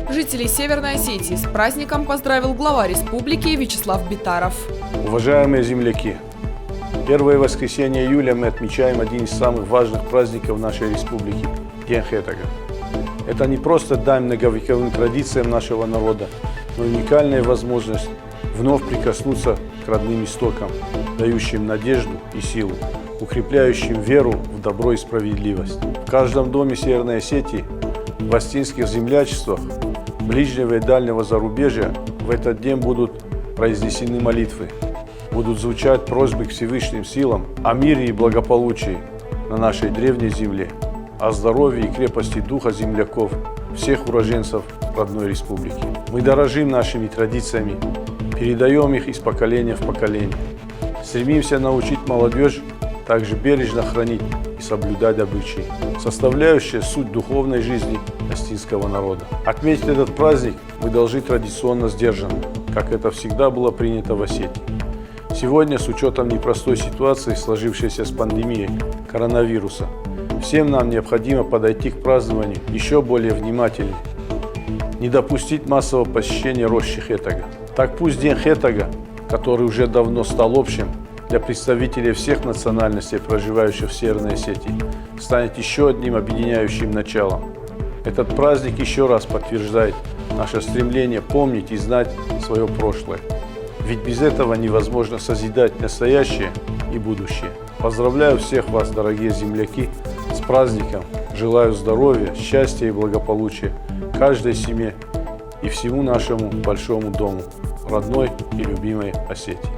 Жителей Северной Осетии с праздником поздравил глава республики Вячеслав Битаров. Уважаемые земляки, первое воскресенье июля мы отмечаем один из самых важных праздников нашей республики – День Хетага. Это не просто дань многовековым традициям нашего народа, но уникальная возможность вновь прикоснуться к родным истокам, дающим надежду и силу, укрепляющим веру в добро и справедливость. В каждом доме Северной Осетии, в астинских землячествах, ближнего и дальнего зарубежья в этот день будут произнесены молитвы, будут звучать просьбы к Всевышним силам о мире и благополучии на нашей древней земле, о здоровье и крепости духа земляков, всех уроженцев родной республики. Мы дорожим нашими традициями, передаем их из поколения в поколение. Стремимся научить молодежь также бережно хранить и соблюдать обычаи, составляющие суть духовной жизни астинского народа. Отметить этот праздник мы должны традиционно сдержанно, как это всегда было принято в Осетии. Сегодня, с учетом непростой ситуации, сложившейся с пандемией коронавируса, всем нам необходимо подойти к празднованию еще более внимательно, не допустить массового посещения рощи Хетага. Так пусть День Хетага, который уже давно стал общим для представителей всех национальностей, проживающих в Северной Осетии, станет еще одним объединяющим началом. Этот праздник еще раз подтверждает наше стремление помнить и знать свое прошлое. Ведь без этого невозможно созидать настоящее и будущее. Поздравляю всех вас, дорогие земляки, с праздником. Желаю здоровья, счастья и благополучия каждой семье и всему нашему большому дому, родной и любимой Осетии.